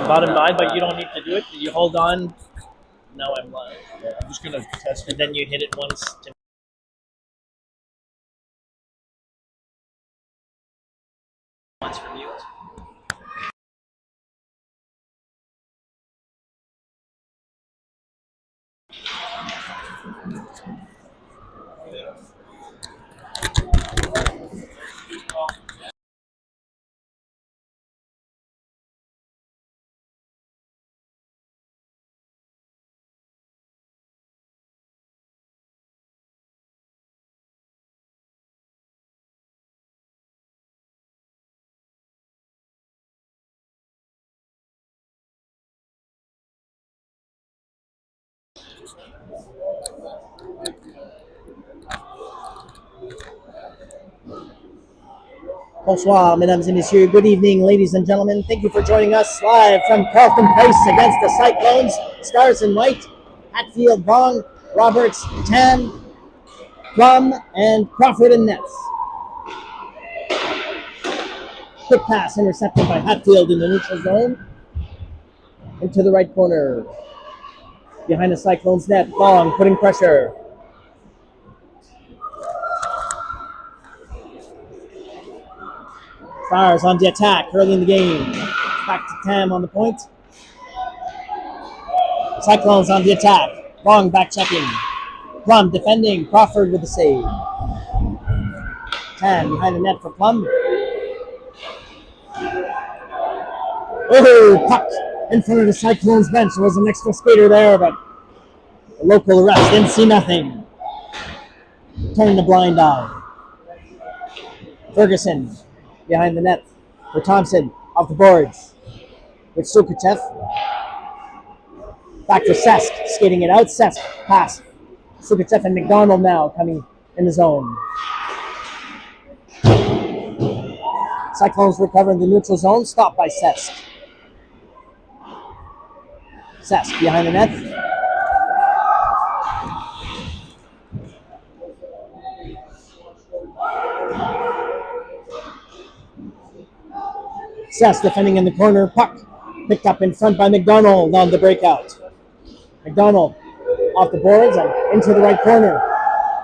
Bottom 9, but you don't need to do it. You hold on. Now I'm live. Yeah, I'm just gonna test And it. then you hit it once for mute. Bonsoir, mesdames et messieurs. Good evening, ladies and gentlemen. Thank you for joining us live from Carleton Place against the Cyclones. Stars in white, Hatfield, Vaughn, Roberts, Tan, Plum, and Crawford in nets. Quick pass intercepted by Hatfield in the neutral zone. Into the right corner. Behind the Cyclones net, Vaughn putting pressure. Stars on the attack early in the game. Back to Tam on the point. Cyclones on the attack. Long back checking. Plum defending. Crawford with the save. Tam behind the net for Plum. Oh, puck in front of the Cyclones bench. There was an extra skater there, but the local ref didn't see nothing. Turning the blind eye. Ferguson behind the net for Thompson. Off the boards with Sukachev. Back for Sesk, skating it out. Sesk, pass. Sukachev and McDonald now coming in the zone. Cyclones recovering the neutral zone, stopped by Sesk. Sesk behind the net. Sesk defending in the corner. Puck picked up in front by McDonald on the breakout. McDonald off the boards and into the right corner.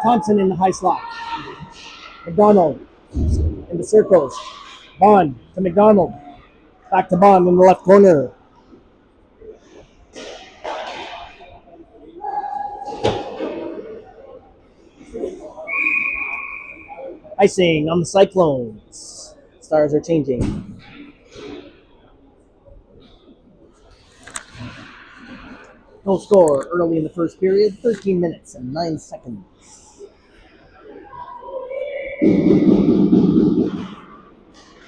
Thompson in the high slot. McDonald in the circles. Bond to McDonald. Back to Bond in the left corner. Icing on the Cyclones. Stars are changing. No score early in the first period. 13 minutes and 9 seconds.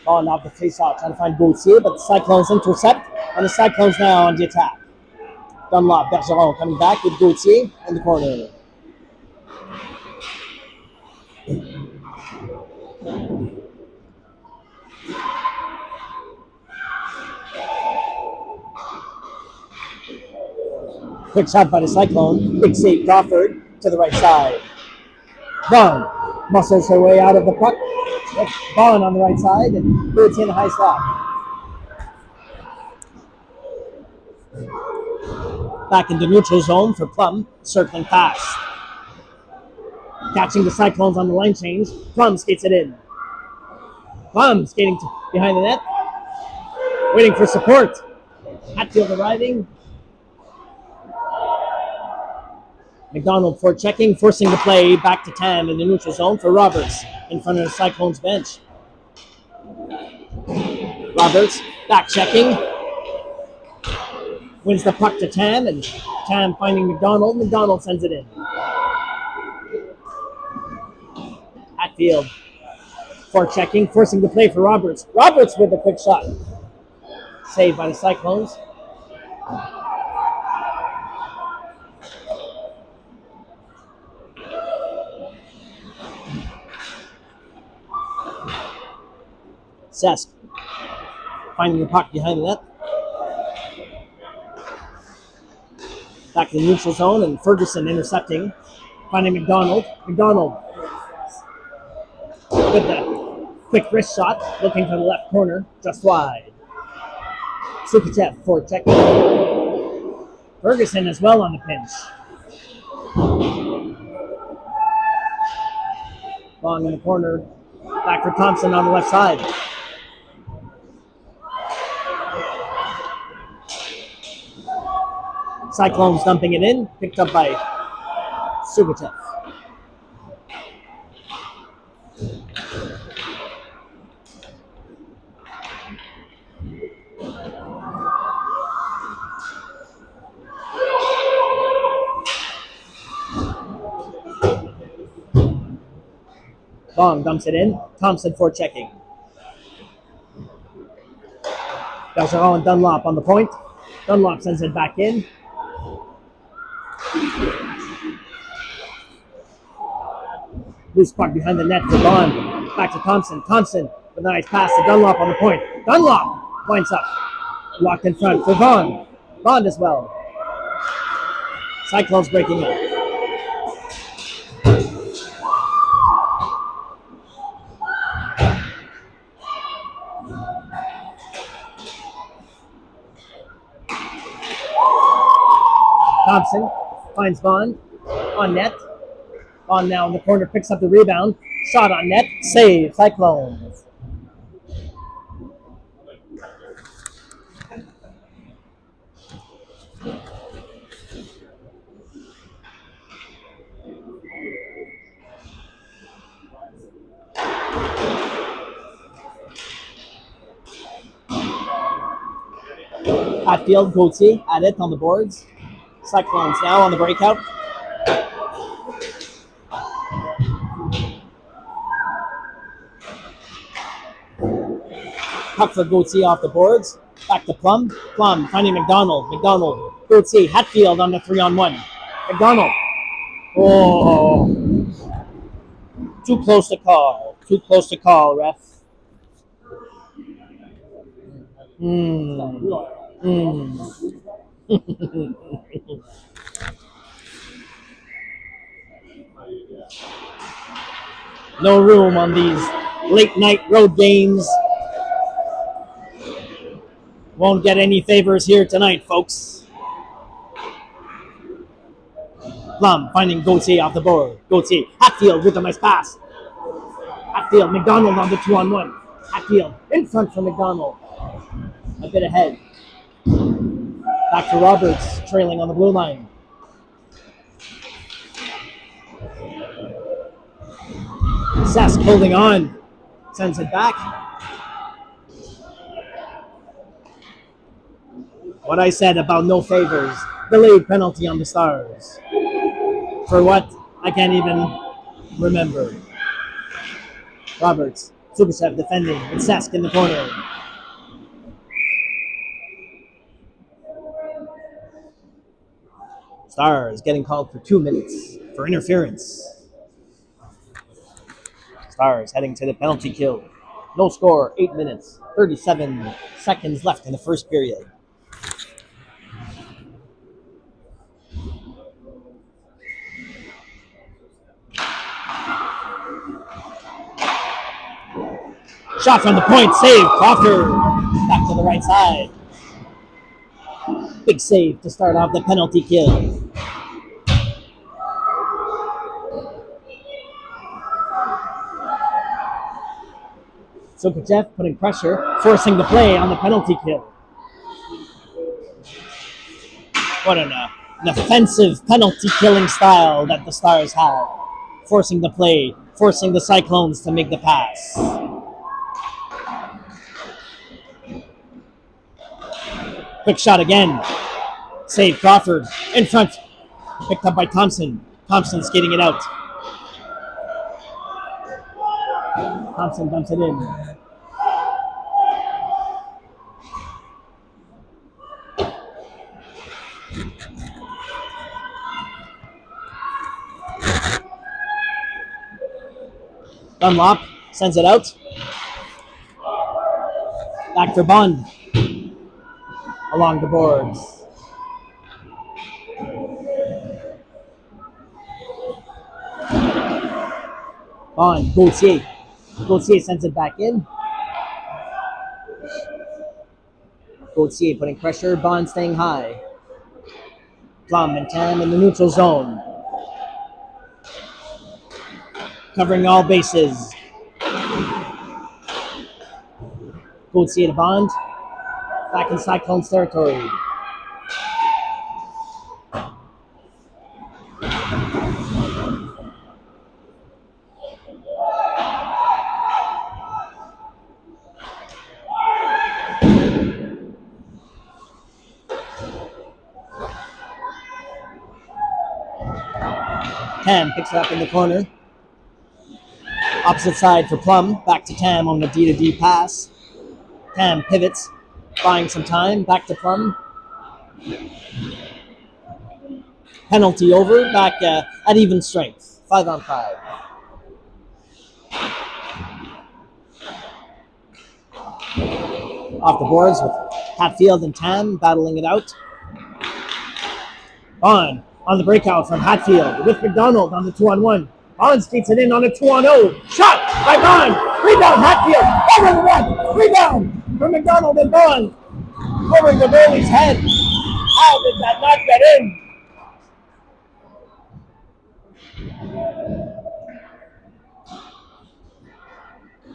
On off the face-off, trying to find Gauthier, but the Cyclones intercept, and the Cyclones now on the attack. Dunlop, Bergeron coming back with Gauthier in the corner. Quick shot by the Cyclone. Big save, Crawford to the right side. Vaughn muscles her way out of the puck. Vaughn on the right side and Gauthier in the high slot. Back into neutral zone for Plum, circling fast. Catching the Cyclones on the line change. Plum skates it in. Plum skating behind the net. Waiting for support. Hatfield arriving. McDonald for checking, forcing the play back to Tam in the neutral zone for Roberts in front of the Cyclones bench. Roberts back checking. Wins the puck to Tam, and Tam finding McDonald. McDonald sends it in. Hatfield for checking, forcing the play for Roberts. Roberts with a quick shot. Saved by the Cyclones. Sesk finding the puck behind the net. Back to the neutral zone, and Ferguson intercepting. Finding McDonald. McDonald with the quick wrist shot, looking for the left corner, just wide. Sukachev for checking. Ferguson as well on the pinch. Long in the corner. Back for Thompson on the left side. Cyclones dumping it in. Picked up by Sukachev. Long dumps it in. Thompson for checking. Bergeron and Dunlop on the point. Dunlop sends it back in. Loose puck behind the net for Bond. Back to Thompson. Thompson with a nice pass to Dunlop on the point. Dunlop points up. Locked in front for Bond. Bond as well. Cyclones breaking up. Thompson finds Bond on net. Bond now in the corner, picks up the rebound. Shot on net, save, Cyclones. Hatfield, Gauthier at it on the boards. Cyclones now on the breakout. Puck for Gauthier off the boards. Back to Plum. Plum finding McDonald. McDonald. Gauthier. Hatfield on the 3-on-1. McDonald. Oh. Too close to call. Too close to call, ref. No room on these late night road games. Won't get any favors here tonight, folks. Plum finding Gauthier off the board. Gauthier. Hatfield with a nice pass. Hatfield. McDonald on the 2-on-1. Hatfield in front for McDonald. A bit ahead. Back to Roberts, trailing on the blue line. Sask holding on. Sends it back. What I said about no favors. Delayed penalty on the Stars. For what? I can't even remember. Roberts. Sukachev defending. And Sask in the corner. Stars getting called for 2 minutes for interference. Stars heading to the penalty kill. No score, 8 minutes, 37 seconds left in the first period. Shot from the point, save, Crawford. Back to the right side. Big save to start off the penalty kill. Sukachev putting pressure, forcing the play on the penalty kill. What an offensive penalty killing style that the Stars have. Forcing the play, forcing the Cyclones to make the pass. Quick shot again. Save Crawford. In front. Picked up by Thompson. Thompson skating it out. Thompson dumps it in. Dunlop sends it out. Back for Bond. Along the boards. Bond, Gauthier. Gauthier sends it back in. Gauthier putting pressure, Bond staying high. Plum and Tam in the neutral zone. Covering all bases. Gauthier to Bond. Back in Cyclones territory. Tam picks it up in the corner. Opposite side for Plum. Back to Tam on the D-to-D pass. Tam pivots, buying some time. Back to Plum. Penalty over. Back at even strength. 5-on-5. Off the boards with Hatfield and Tam battling it out. Bond on the breakout from Hatfield with McDonald on the 2-on-1. Bond skates it in on a 2-on-0. Shot by Bond. Rebound Hatfield. Over the net. Rebound from McDonald and Bond. Over the goalie's head. How did that not get in?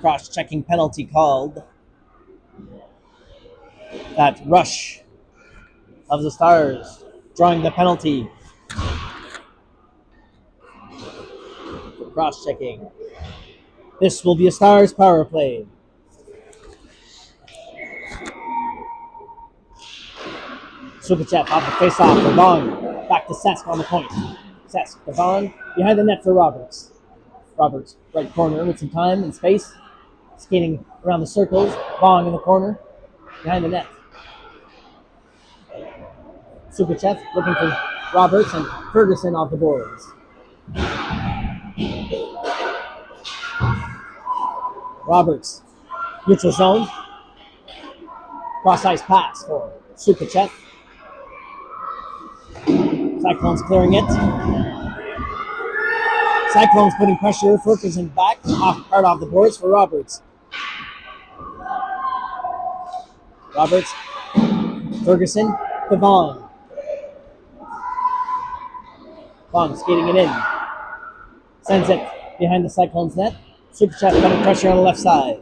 Cross-checking penalty called. That rush of the Stars drawing the penalty. Cross-checking. This will be a Stars power play. Sukachev off the face-off for Bond. Back to Sesk on the point. Sesk to Bond. Behind the net for Roberts. Roberts, right corner with some time and space. Skating around the circles. Bond in the corner. Behind the net. Sukachev looking for Roberts and Ferguson off the boards. Roberts, neutral zone. Cross-ice pass for Sukachev. Cyclones clearing it. Cyclones putting pressure. Ferguson back. Hard off the boards for Roberts. Roberts. Ferguson to Vaughn. Vaughn skating it in. Sends it behind the Cyclones net. Sukachev putting pressure on the left side.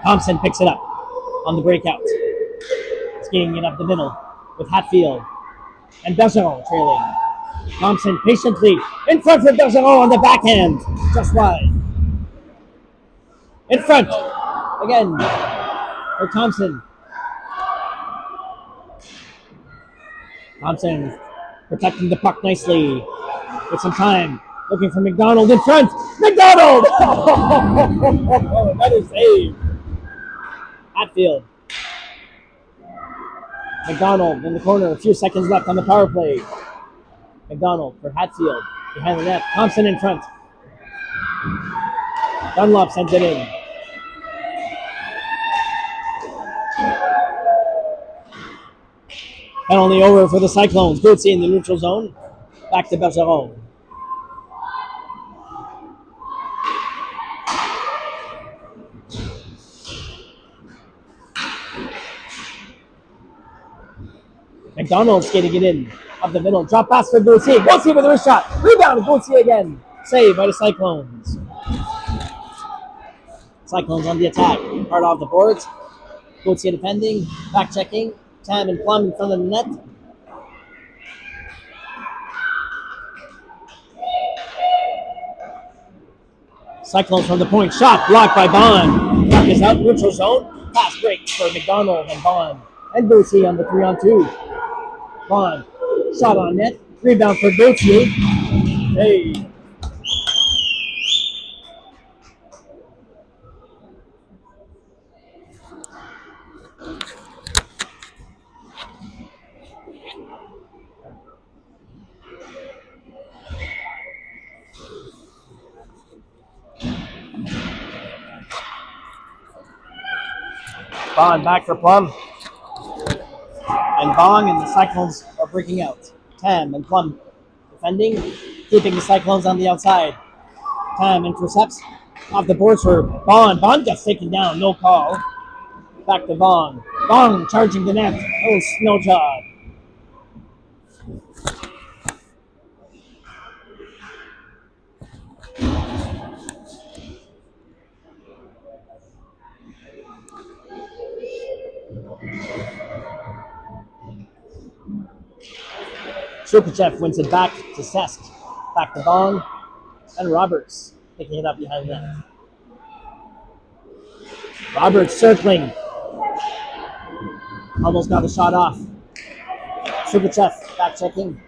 Thompson picks it up on the breakout. Skating it up the middle with Hatfield and Bergeron trailing. Thompson patiently in front for Bergeron on the backhand. Just wide. In front again for Thompson. Thompson protecting the puck nicely with some time. Looking for McDonald in front. McDonald! Another save. Hatfield. McDonald in the corner. A few seconds left on the power play. McDonald for Hatfield. Behind the net. Thompson in front. Dunlop sends it in. Penalty over for the Cyclones. Gauthier in the neutral zone. Back to Bergeron. McDonald skating it in. Up the middle. Drop pass for Gauthier. Gauthier with a wrist shot. Rebound. Gauthier again. Saved by the Cyclones. Cyclones on the attack. Hard off the boards. Gauthier defending. Back checking. Tam and Plum in front of the net. Cyclones from the point. Shot blocked by Bond. Puck is out. Neutral zone. Pass break for McDonald and Bond. And Gauthier on the 3-on-2. Bond. Shot on net. Rebound for Gauthier. Hey. Bond back for Plum. And Bong and the Cyclones are breaking out. Tam and Plum defending, keeping the Cyclones on the outside. Tam intercepts off the boards for Bond. Bond gets taken down, no call. Back to Bong. Bong charging the net. Oh, snow job. Sergachev wins it back to Sesk. Back to Bong. And Roberts picking it up behind net. Roberts circling. Almost got the shot off. Sergachev back checking.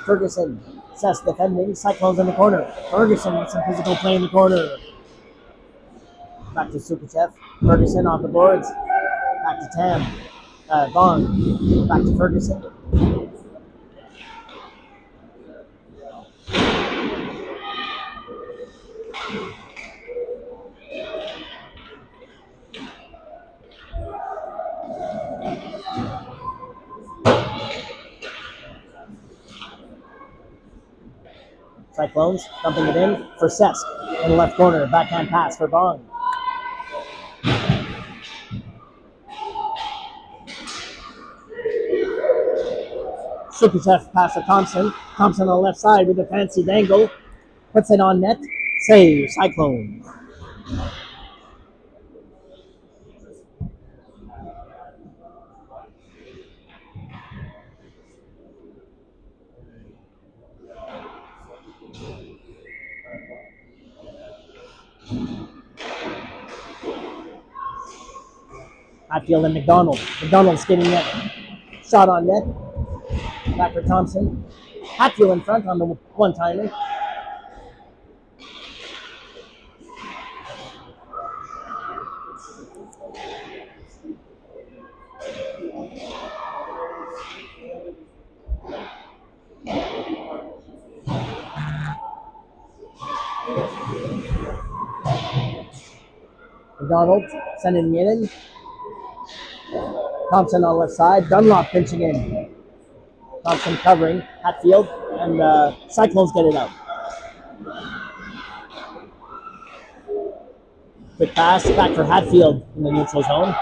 Ferguson. Sesk defending. Cyclones in the corner. Ferguson with some physical play in the corner. Back to Sergachev. Ferguson off the boards. Back to Tam. Bong. Back to Ferguson. Cyclones dumping it in for Sesk in the left corner. Backhand pass for Bong. Sergachev pass to Thompson. Thompson on the left side with a fancy dangle. Puts it on net. Save, Cyclone. Hatfield and McDonald. McDonald skating net. Shot on net. Back for Thompson. Hatfield in front on the one-timer. McDonald sending it in. Thompson on the left side. Dunlop pinching in. Thompson covering. Hatfield and Cyclones get it out. Quick pass back for Hatfield in the neutral zone.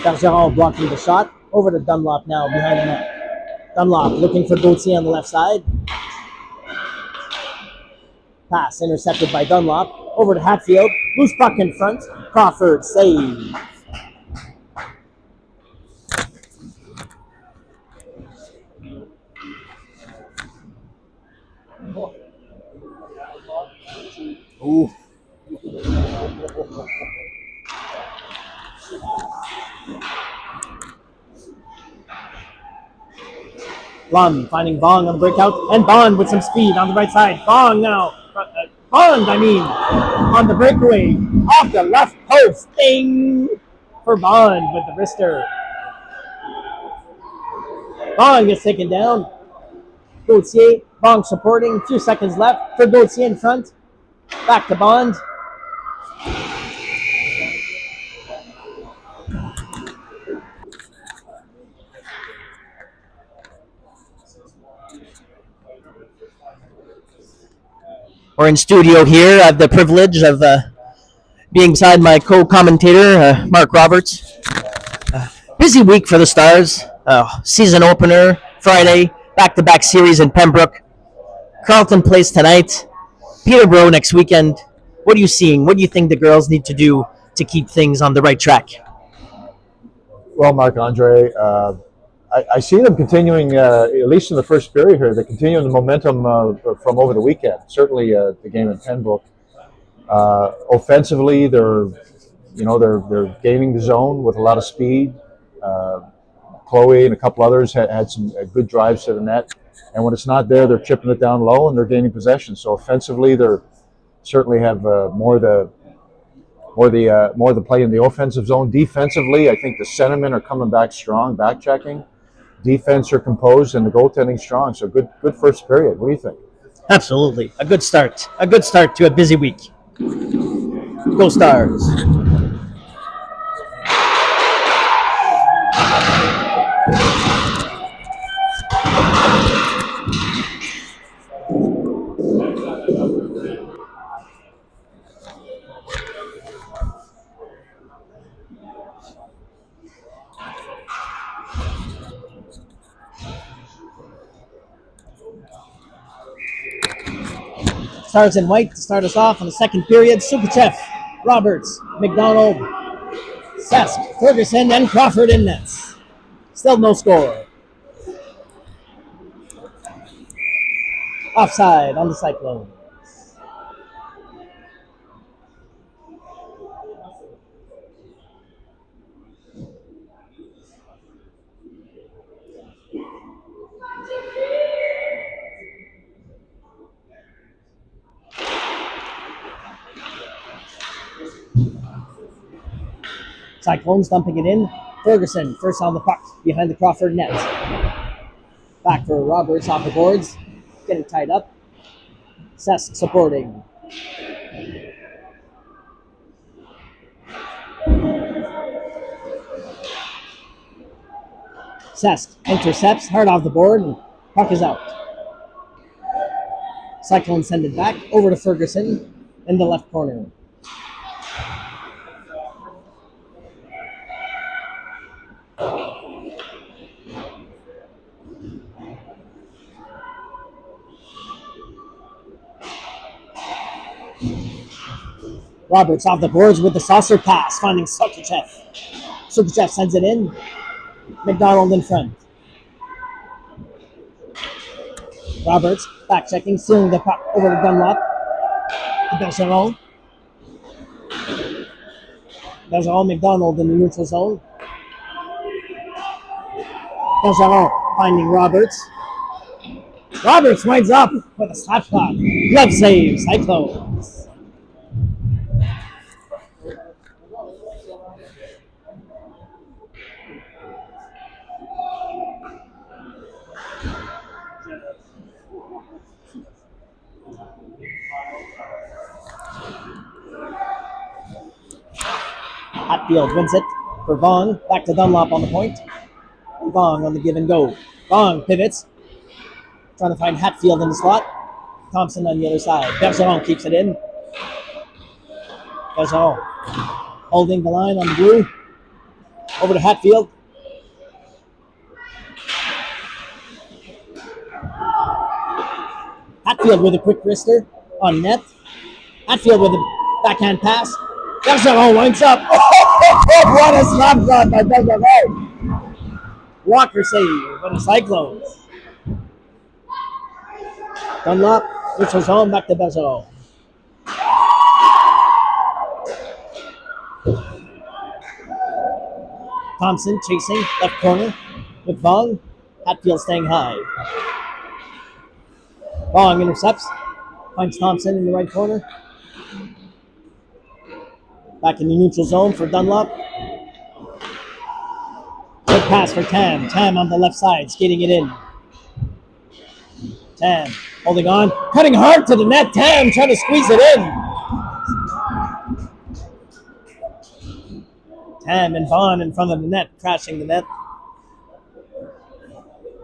Bergeron blocking the shot. Over to Dunlop now behind the net. Dunlop looking for Gauthier on the left side. Pass intercepted by Dunlop. Over to Hatfield. Loose puck in front. Crawford save. Ooh. Plum finding Bong on the breakout, and Bond with some speed on the right side. Bong now. Bond, on the breakaway. Off the left post. Ding! For Bond with the wrister. Bond gets taken down. Gauthier. Bong supporting. A few seconds left for Gauthier in front. Back to Bond. We're in studio here. I have the privilege of being beside my co-commentator, Mark Roberts. Busy week for the Stars. Season opener, Friday, back-to-back series in Pembroke. Carleton Place tonight. Peterborough next weekend. What are you seeing? What do you think the girls need to do to keep things on the right track? Well, Marc-Andre, I see them continuing, at least in the first period here, they're continuing the momentum from over the weekend. Certainly the game in Pembroke. Offensively, they're gaining the zone with a lot of speed. Chloe and a couple others had some good drives to the net, and when it's not there, they're chipping it down low and they're gaining possession. So offensively, they're certainly have more the play in the offensive zone. Defensively, I think the centermen are coming back strong, back checking. defense are composed, and the goaltending strong. So good first period. What do you think? Absolutely. A good start. A good start to a busy week. Go Stars. Stars in white to start us off on the second period. Sukachev, Roberts, McDonald, Sask, Ferguson, and Crawford in nets. Still no score. Offside on the Cyclone. Cyclones dumping it in. Ferguson first on the puck behind the Crawford net. Back for Roberts off the boards. Getting tied up. Sask supporting. Sask intercepts hard off the board and puck is out. Cyclones send it back over to Ferguson in the left corner. Roberts off the boards with the saucer pass, finding Sukachev. Sukachev sends it in. McDonald in front. Roberts back checking, stealing the puck over to Dunlop. To Bergeron. Bergeron, McDonald in the neutral zone. Bergeron finding Roberts. Roberts winds up with a slap shot. Glove save, Cyclones. Hatfield wins it for Vaughn. Back to Dunlop on the point. Vaughn on the give and go. Vaughn pivots. Trying to find Hatfield in the slot. Thompson on the other side. Bergeron keeps it in. Bergeron holding the line on the blue. Over to Hatfield. Hatfield with a quick wrister on net. Hatfield with a backhand pass. Bergeron winds up. Oh, what a slap shot by Bergeron. Walker save for the Cyclones. Dunlop, neutral zone, back to Bergeron. Thompson chasing, left corner with Vaughn. Hatfield staying high. Vaughn intercepts, finds Thompson in the right corner. Back in the neutral zone for Dunlop. Good pass for Tam. Tam on the left side, skating it in. Tam holding on, cutting hard to the net. Tam trying to squeeze it in. Tam and Vaughn in front of the net, crashing the net.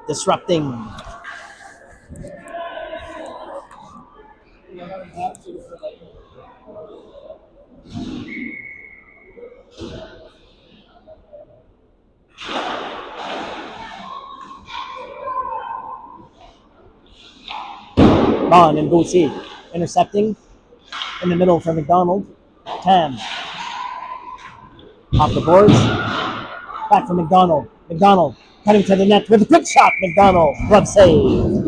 Disrupting. Vaughn and Boussy intercepting in the middle for McDonald. Tam off the boards. Back for McDonald. McDonald cutting to the net with a quick shot. McDonald, glove save.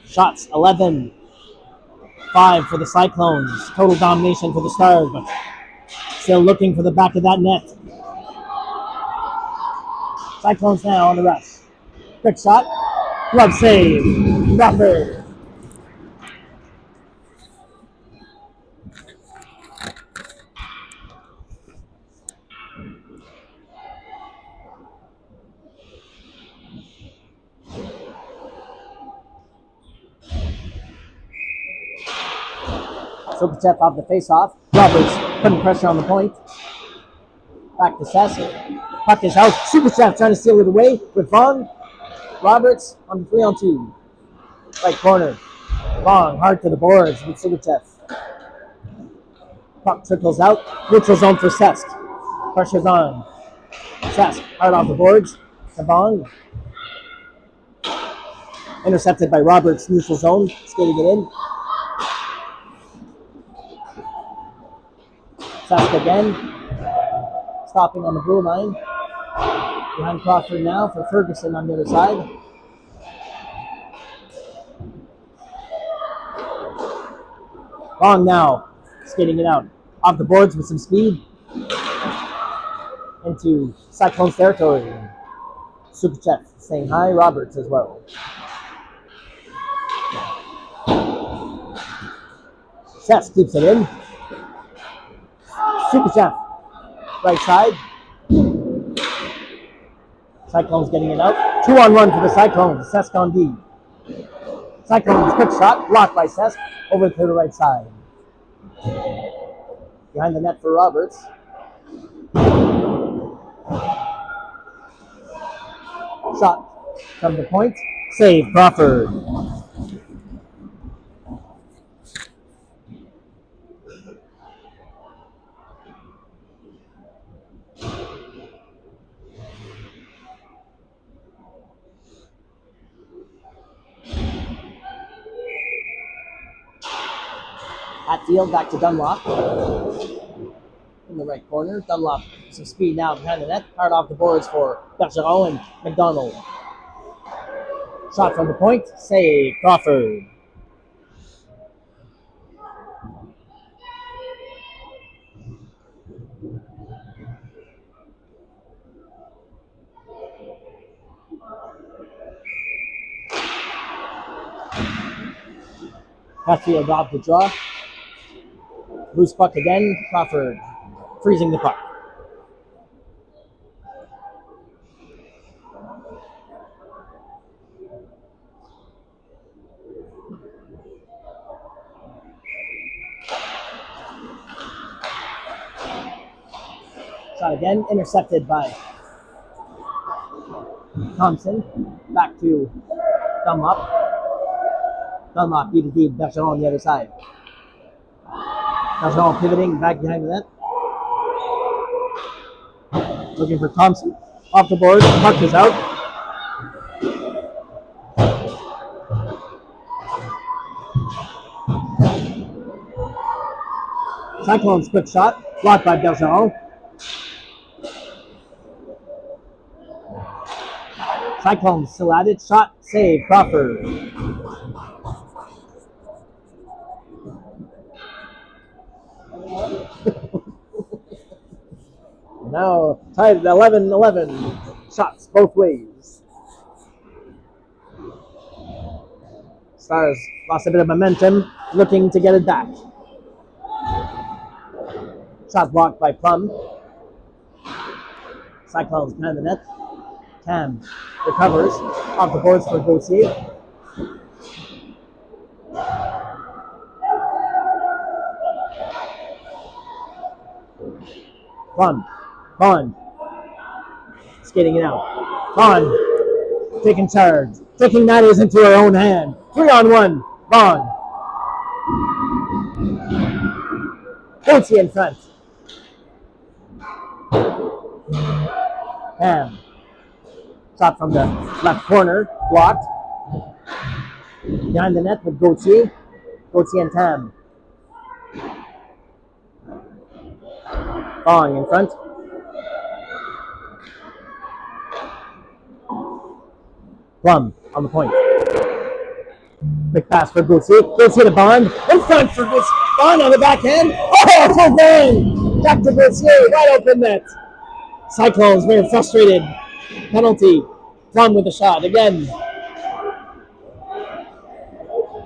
Shots 11. 5 for the Cyclones. Total domination for the Stars, but still looking for the back of that net. Cyclones now on the rush. Quick shot. Glove save. Crawford. Sukachev off the face-off. Roberts putting pressure on the point. Back to Cesc. Puck is out. Sukachev trying to steal it away with Vaughn. Roberts on the 3-on-2. Right corner. Vaughn hard to the boards with Sukachev. Puck trickles out. Neutral zone for Cesc. Pressure's on. Cesc hard off the boards. To Vaughn. Intercepted by Roberts. Neutral zone. Skating it in. Cesc again. Stopping on the blue line. Behind Crawford now for Ferguson on the other side. Long now. Skating it out. Off the boards with some speed. Into Cyclones territory. Sukachev saying hi. Roberts as well. Cesc keeps it in. Sukachev. Right side. Cyclones getting it out. 2-on-1 for the Cyclones. Cesc on D. Cyclones quick shot. Blocked by Cesc. Over to the right side. Behind the net for Roberts. Shot from the point. Save Crawford. Hatfield back to Dunlop. In the right corner. Dunlop some speed now behind the net. Hard off the boards for Bergeron and McDonald. Shot from the point. Save Crawford. Hatfield off the draw. Loose puck again. Crawford freezing the puck. Shot again. Intercepted by Thompson. Back to Dunlop. Dunlop beat indeed. Bergeron on the other side. Bergeron pivoting back behind the net. Looking for Thompson. Off the board. Puck is out. Cyclones quick shot. Blocked by Bergeron. Cyclones still at it. Shot. Save Crawford. Now tied at 11-11. Shots both ways. Stars lost a bit of momentum, looking to get it back. Shot blocked by Plum. Cyclones behind the net. Tam recovers off the boards for Gauthier. Plum. Bond. Skating it out. Bond. Taking charge. Taking matters into her own hand. 3-on-1. Bond. Gauthier in front. Tam. Shot from the left corner. Blocked. Behind the net with Gauthier. Gauthier and Tam. Bong in front. Plum on the point. Quick pass for Gauthier. Gauthier to Bond. In front for Gauthier. Bond on the backhand. Oh, full bang! Back to Gauthier. Wide open net. Cyclones very frustrated. Penalty. Plum with the shot again.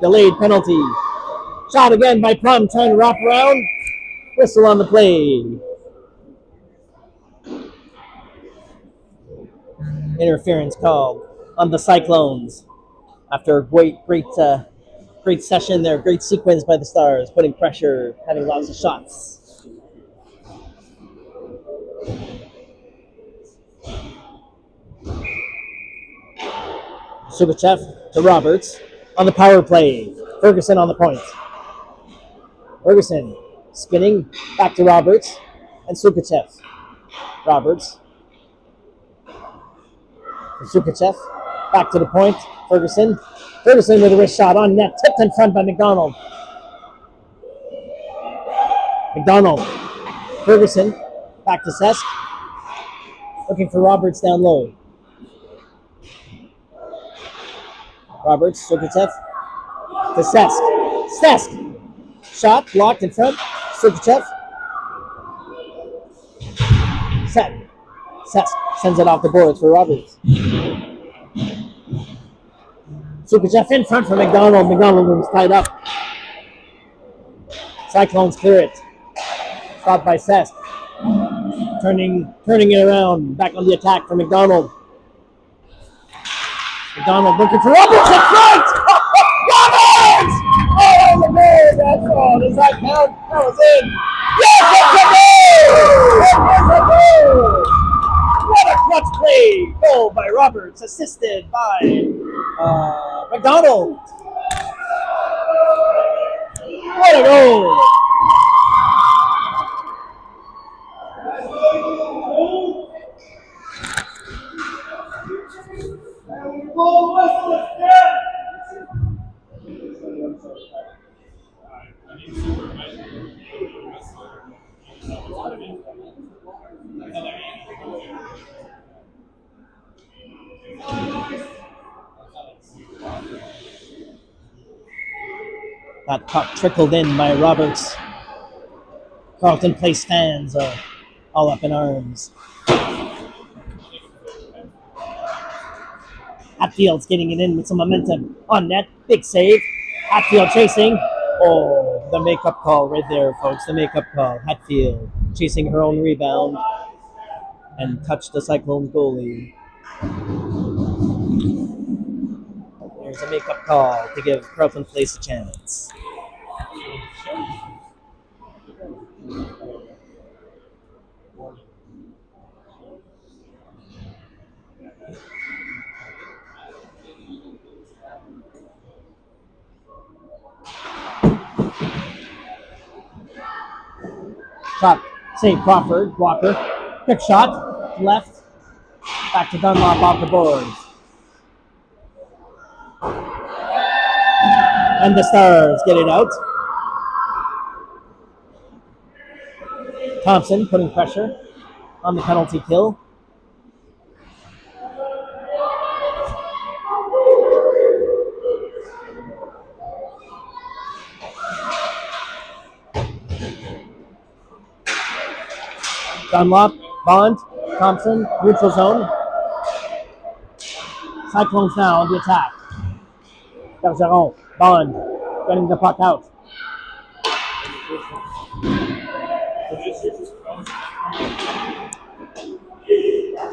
Delayed penalty. Shot again by Plum trying to wrap around. Whistle on the play. Interference called on the Cyclones after a great Great session there. Great sequence by the Stars, putting pressure, having lots of shots. Sukachev to Roberts on the power play. Ferguson on the point. Ferguson spinning back to Roberts and Sukachev. Roberts. Sukachev back to the point. Ferguson. Ferguson with a wrist shot on net. Tipped in front by McDonald. McDonald. Ferguson back to Sesk. Looking for Roberts down low. Roberts, Sukachev to Sesk. Sesk. Shot blocked in front. Sukachev. Set. Sesk sends it off the boards for Roberts. Sukachev in front for McDonald. McDonald was tied up. Cyclones clear it. Stopped by Sesk. Turning it around. Back on the attack for McDonald. McDonald looking for Roberts in front! Roberts! Oh, that was a goal! That's all. Does that count? That was in. Yes, it's a goal! It was a goal! What a clutch play! Goal by Roberts, assisted by McDonald. What a goal! That puck trickled in by Roberts. Carleton Place fans are all up in arms. Hatfield's getting it in with some momentum. On net, big save. Hatfield chasing. Oh, the makeup call right there, folks. The makeup call. Hatfield chasing her own rebound and touched the Cyclones goalie. There's a makeup call to give Carleton Place a chance. Shot, save Crawford, Walker, quick shot, left, back to Dunlop off the boards. And the Stars get it out. Thompson putting pressure on the penalty kill. Dunlop, Bond, Thompson, neutral zone. Cyclones now on the attack. Bergeron, Bond, getting the puck out.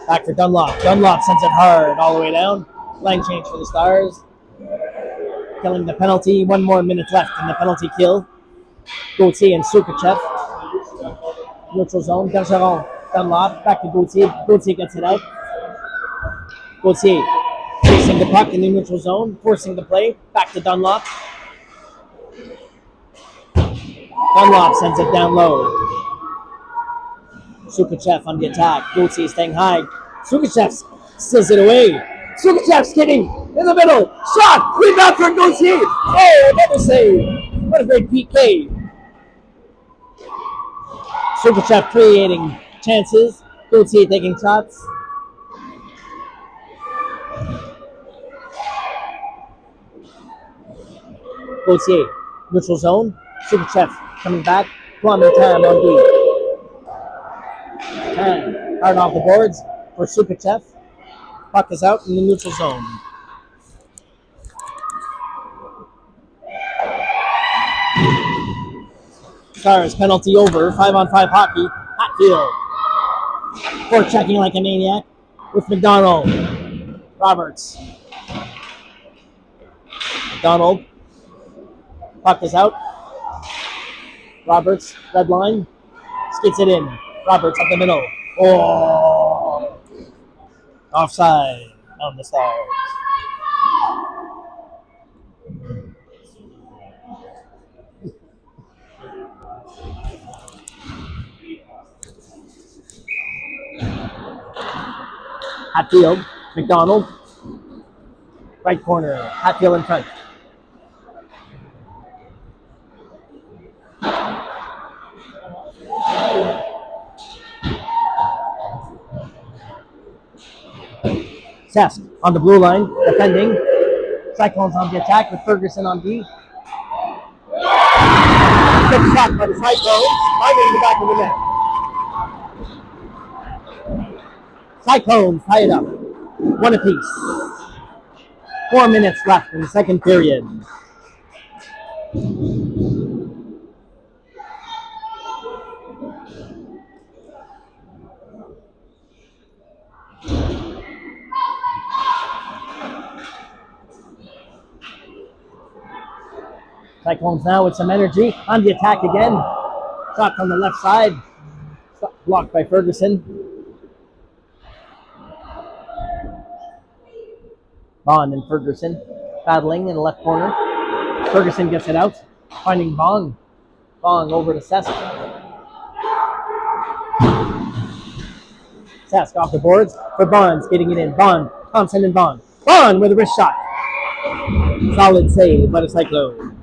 Back for Dunlop. Dunlop sends it hard all the way down. Line change for the Stars. Killing the penalty. 1 more minute left in the penalty kill. Gauthier and Sukachev. Neutral zone. Bergeron, Dunlop. Back to Gauthier. Gauthier gets it out. Gauthier chasing the puck in the neutral zone. Forcing the play. Back to Dunlop. Dunlop sends it down low. Sukachev on the attack. Gauthier staying high. Sukachev steals it away. Sukachev skating in the middle. Shot! Rebound for Gauthier. Oh, another save. What a great PK. Sukachev creating chances. Gauthier taking shots. Gauthier, neutral zone. Sukachev coming back. Kwame Tam on D. Tam hard off the boards for Sukachev. Puck is out in the neutral zone. Stars penalty over. 5-on-5 hockey. Hatfield. Forechecking like a maniac with McDonald. Roberts. McDonald Puck is out. Roberts, red line. Skates it in. Roberts up the middle. Oh! Offside on the Stars. Hatfield, McDonald. Right corner. Hatfield in front. Sask on the blue line, defending. Cyclones on the attack with Ferguson on D. Good shot by the Cyclones, finding the back of the net. Cyclones tie it up. One apiece. 4 minutes left in the second period. Cyclones now with some energy on the attack again. Shot from the left side. Blocked by Ferguson. Bond and Ferguson battling in the left corner. Ferguson gets it out, finding Bong. Bong over to Sask. Sask off the boards for Bond, getting it in. Bond, Thompson and Bond. Bond with a wrist shot. Solid save by the Cyclone.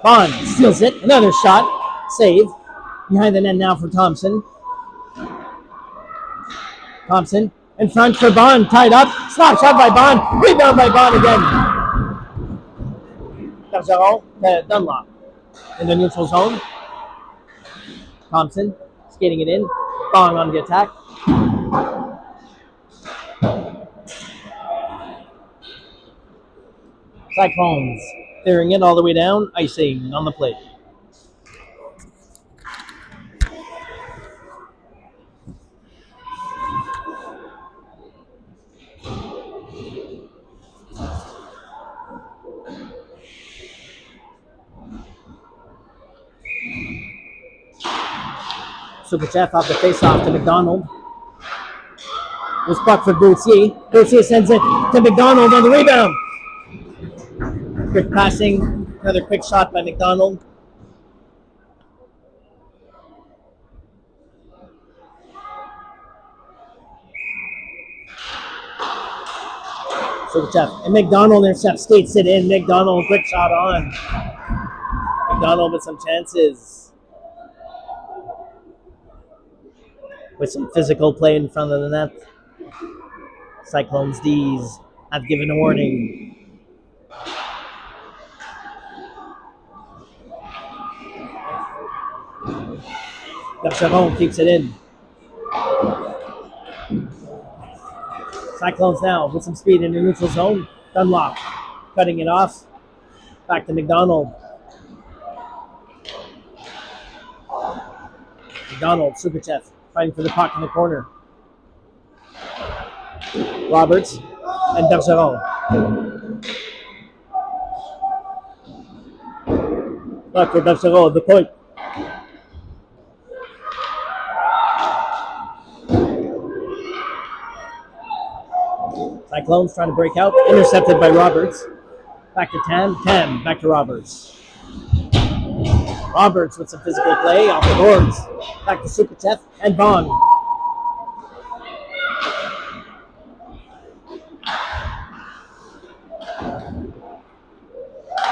Bond steals it. Another shot. Save. Behind the net now for Thompson. Thompson in front for Bond. Tied up. Slap shot by Bond. Rebound by Bond again. Bergeron to Dunlop in the neutral zone. Thompson skating it in. Bond on the attack. Cyclones clearing it all the way down. Icing on the plate. Sukachev off the face-off to McDonald. This puck for Gauthier. Gauthier sends it to McDonald on the rebound. Quick passing. Another quick shot by McDonald. Sukachev. And McDonald intercepts, skates it in. McDonald, quick shot on. McDonald with some chances. With some physical play in front of the net. Cyclones D's have given a warning. Bergeron keeps it in. Cyclones now with some speed in the neutral zone. Dunlop cutting it off. Back to McDonald. McDonald, Sukachev fighting for the puck in the corner. Roberts and Bergeron. Back for Bergeron at the point. Cyclones trying to break out. Intercepted by Roberts. Back to Tam. Tam back to Roberts. Roberts with some physical play off the boards. Back to Sukachev and Bond.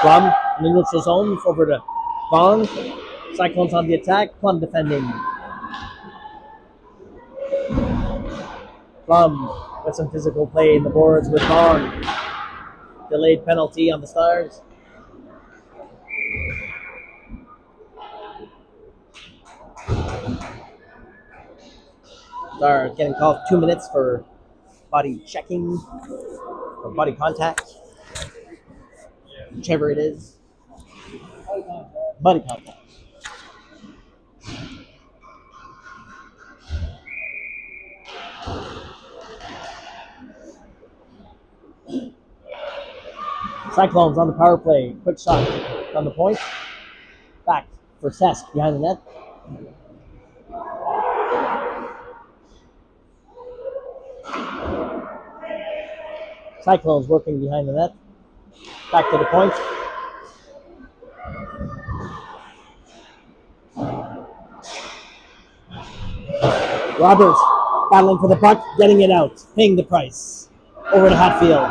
Plum in the neutral zone. Over to Bond. Cyclones on the attack. Plum defending. Plum with some physical play in the boards with Bond. Delayed penalty on the Stars. Stars getting called 2 minutes for body checking. or body contact, whichever it is. Body contact. Cyclones on the power play. Quick shot on the point. Back for Sesk behind the net. Cyclones working behind the net. Back to the point. Roberts battling for the puck, getting it out, paying the price. Over to Hatfield.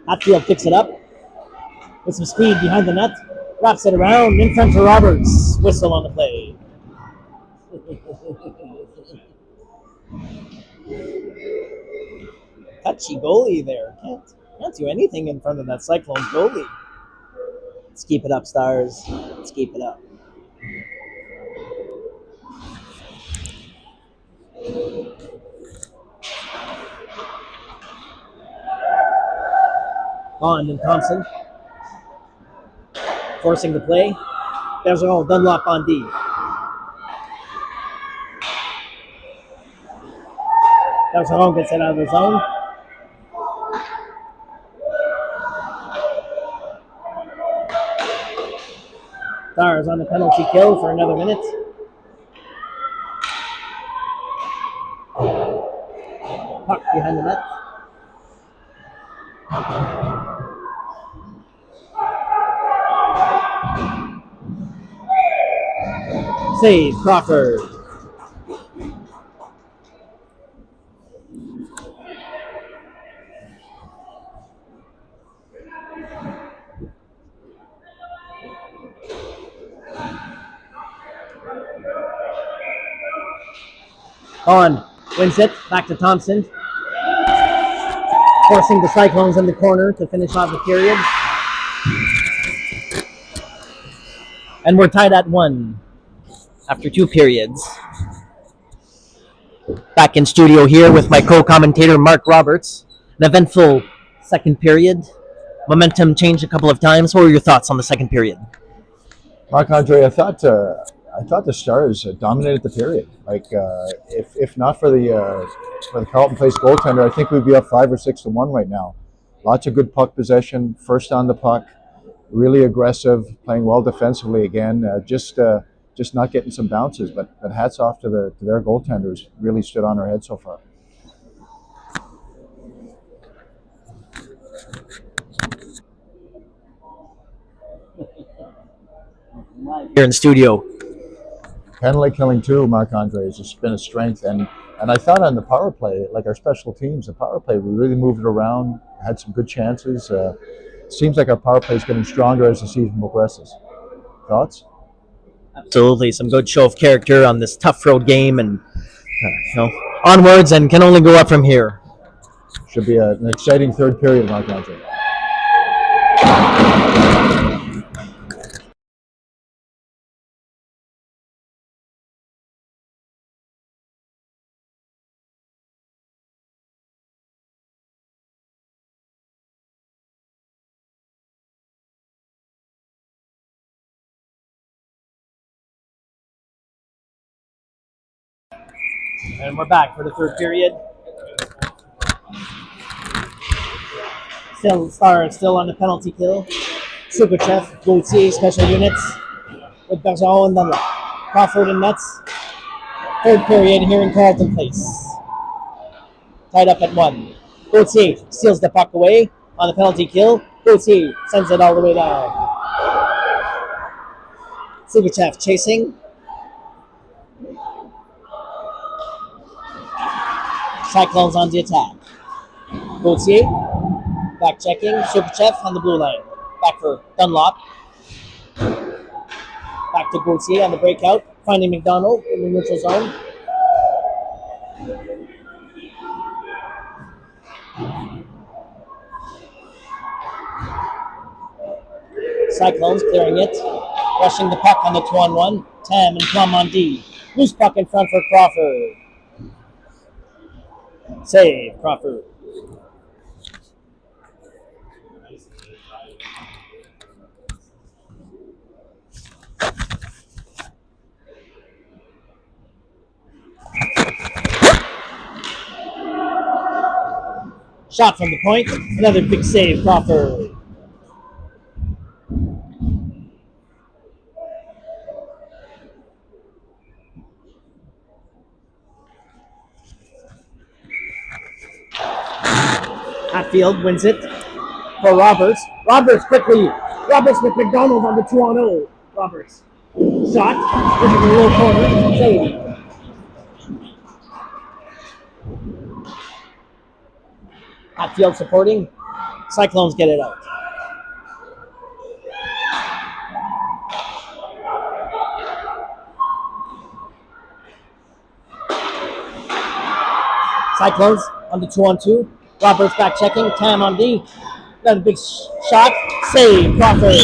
Hatfield picks it up with some speed behind the net. Wraps it around in front for Roberts. Whistle on the play. Touchy goalie there. Can't do anything in front of that Cyclones goalie. Let's keep it up, Stars. Let's keep it up. Bond and Thompson forcing the play. There's all Dunlop on D. Bergeron gets it out of the zone. Stars on the penalty kill for another minute. Puck behind the net. Save Crawford. On wins it back to Thompson, forcing the Cyclones in the corner to finish off the period. And we're tied at 1 after 2 periods. Back in studio here with my co-commentator Mark Roberts. An eventful second period. Momentum changed a couple of times. What were your thoughts on the second period? Marc-Andre, I thought the Stars dominated the period. Like if not for the Carleton Place goaltender, I think we'd be up 5 or 6 to 1 right now. Lots of good puck possession, first on the puck, really aggressive, playing well defensively again. Just not getting some bounces, but hats off to their goaltenders. Really stood on their head so far. Here in studio. Penalty killing too, Marc-Andre, has just been a strength. And I thought on the power play, like our special teams, the power play, we really moved it around, had some good chances. Seems like our power play is getting stronger as the season progresses. Thoughts? Absolutely, some good show of character on this tough road game, and onwards, and can only go up from here. Should be an exciting third period, Marc-Andre. And we're back for the third period. Still on the penalty kill. Sukachev, Gauthier, special units with Bergeron and Dunlop. Crawford and Nuts. Third period here in Carleton Place. Tied up at 1. Gauthier steals the puck away on the penalty kill. Gauthier sends it all the way down. Sukachev chasing. Cyclones on the attack. Gauthier, back checking. Sukachev on the blue line. Back for Dunlop. Back to Gauthier on the breakout. Finding McDonald in the neutral zone. Cyclones clearing it. Rushing the puck on the 2-on-1. Tam and Plum on D. Loose puck in front for Crawford. Save, Crawford. Shot from the point. Another big save, Crawford. Hatfield wins it for Roberts. Roberts quickly. Roberts with McDonald on the 2-on-0. Roberts. Shot. Into the low corner. Save. Hatfield supporting. Cyclones get it out. Cyclones on the 2-on-2. Roberts back checking. Tam on D. Another big shot. Save. Crawford.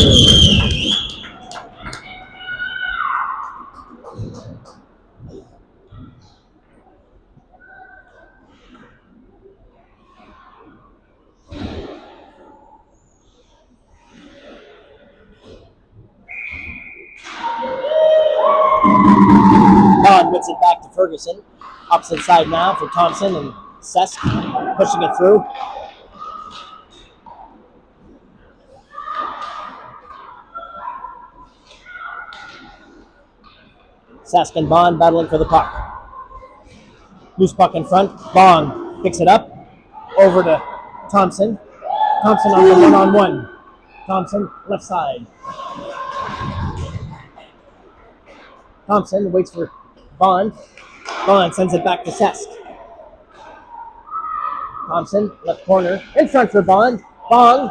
Bond whips it back to Ferguson. Opposite side now for Thompson and Sesk pushing it through. Sesk and Bond battling for the puck. Loose puck in front. Bond picks it up. Over to Thompson. Thompson on the 1-on-1. Thompson, left side. Thompson waits for Bond. Bond sends it back to Sesk. Thompson, left corner. In front for Bond. Bond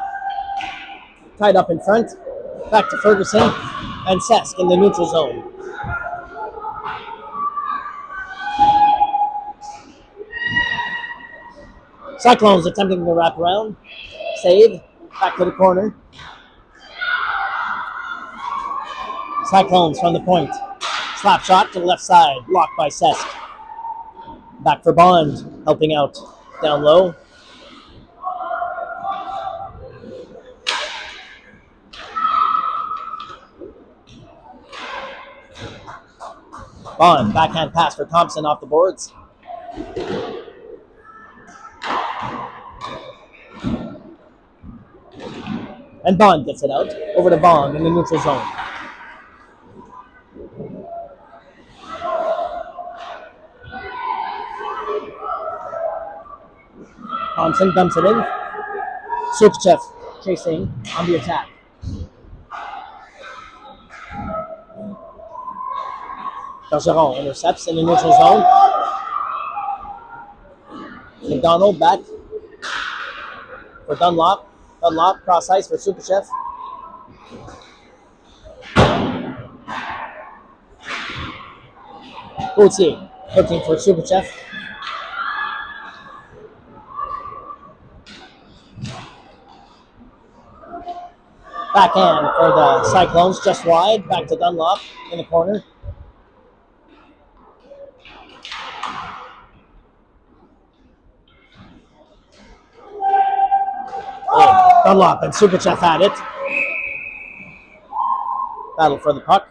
tied up in front. Back to Ferguson and Sesk in the neutral zone. Cyclones attempting to wrap around. Save. Back to the corner. Cyclones from the point. Slap shot to the left side. Blocked by Sesk. Back for Bond. Helping out down low. Bond. Backhand pass for Thompson off the boards. And Bond gets it out. Over to Bond in the neutral zone. Thompson dumps it in. Sukhchev chasing on the attack. Bergeron intercepts in the neutral zone. McDonald back for Dunlop. Dunlop cross ice for Sukhchev. Gauthier looking for Sukhchev. Backhand for the Cyclones, just wide. Back to Dunlop in the corner. Dunlop and Sukhchev at it. Battle for the puck.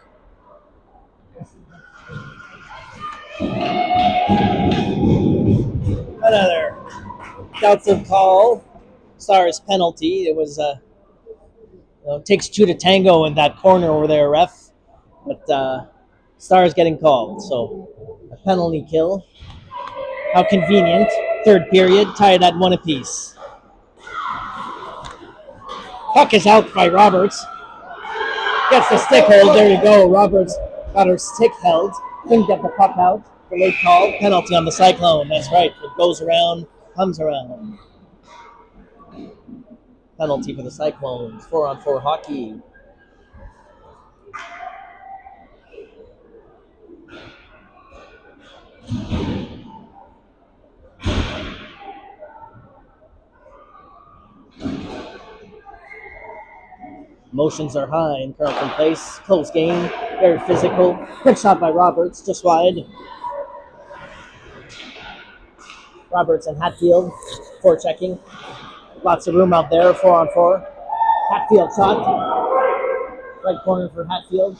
Another doubtful call. Stars penalty. It was takes two to tango in that corner over there, ref. But Stars getting called. So a penalty kill. How convenient. Third period, tied at 1 apiece. Puck is out by Roberts. Gets the stick hold. There you go. Roberts got her stick held. Couldn't get the puck out. The late call. Penalty on the Cyclone. That's right. It goes around, comes around. Penalty for the Cyclones. 4-on-4 hockey. Emotions are high in Carleton Place. Close game, very physical. Quick shot by Roberts, just wide. Roberts and Hatfield, forechecking. Lots of room out there, 4-on-4. Hatfield shot. Right corner for Hatfield.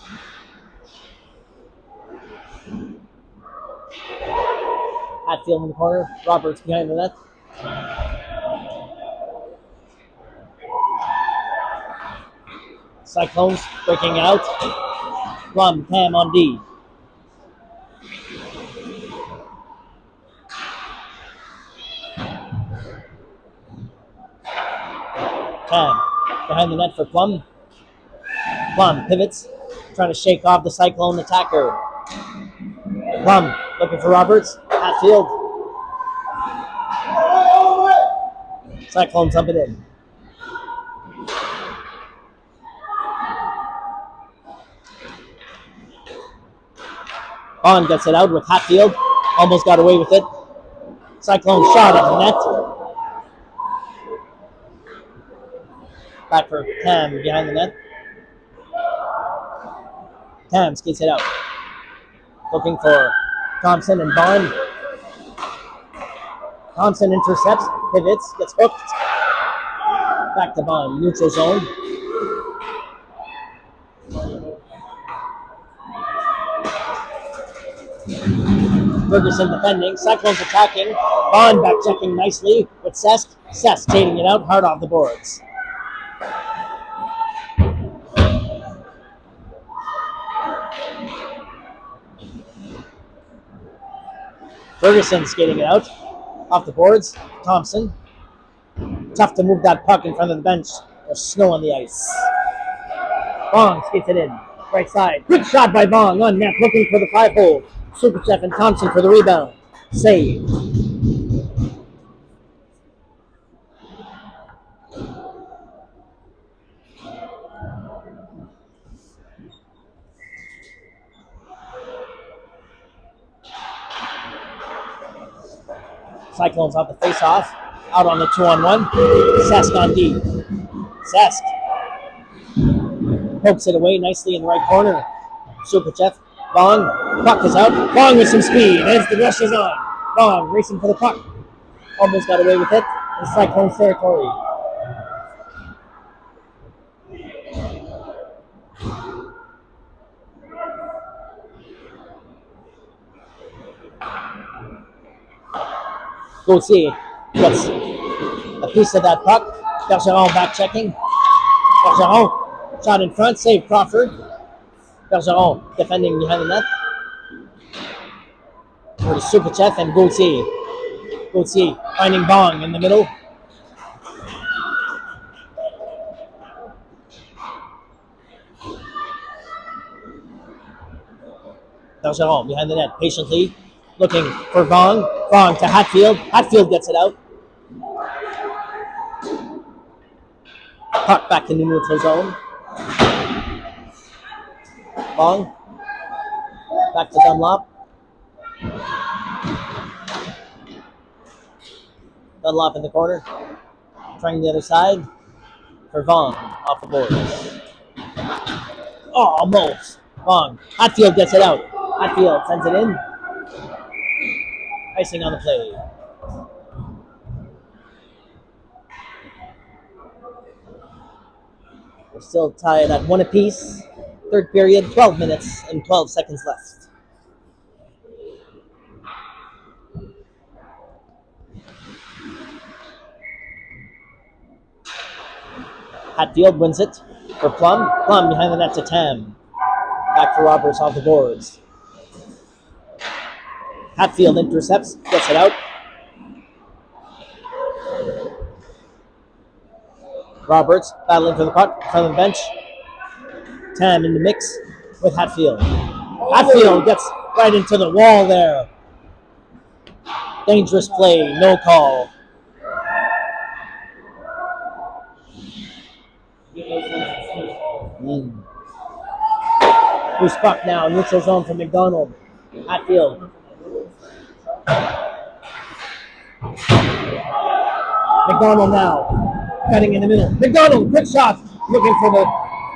Hatfield in the corner. Roberts behind the net. Cyclones breaking out. Plum, Tam on D. Tam behind the net for Plum. Plum pivots, trying to shake off the Cyclone attacker. Plum looking for Roberts. Hatfield. Cyclones dump it in. Bond gets it out with Hatfield. Almost got away with it. Cyclone shot at the net. Back for Tam behind the net. Tam skates it out. Looking for Thompson and Bond. Thompson intercepts, pivots, gets hooked. Back to Bond, neutral zone. Ferguson defending, Cyclones attacking. Bond back checking nicely with Sesk. Sesk taking it out, hard off the boards. Ferguson skating it out, off the boards. Thompson. Tough to move that puck in front of the bench. There's snow on the ice. Bong skates it in, right side. Good shot by Bong on net, looking for the 5-hole. Superchef and Thompson for the rebound. Save. Cyclones off the face-off. Out on the 2-on-1. Sask on D. Sask pokes it away nicely in the right corner. Superchef. Bong. Puck is out. Bong with some speed as the rush is on. Bong racing for the puck. Almost got away with it. It's Cyclones territory. Gauthier gets a piece of that puck. Bergeron back checking. Bergeron shot in front, save Crawford. Bergeron defending behind the net. For the Superchef and Gauthier. Gauthier finding Bong in the middle. Bergeron behind the net patiently looking for Bong. Bong to Hatfield. Hatfield gets it out. Puck back in the neutral zone. Bong. Back to Dunlop. Dunlop in the corner. Trying the other side. For Vaughn. Off the board. Oh, almost. Vaughn. Hatfield gets it out. Hatfield sends it in. Icing on the play. We're still tied at 1 apiece. Third period, 12 minutes and 12 seconds left. Hatfield wins it for Plum. Plum behind the net to Tam. Back for Roberts off the boards. Hatfield intercepts, gets it out. Roberts battling for the puck in front of the bench. Tam in the mix with Hatfield. Hatfield gets right into the wall there. Dangerous play, no call. Loose puck now, neutral zone for McDonald. Hatfield. McDonald now, cutting in the middle. McDonald, quick shot, looking for the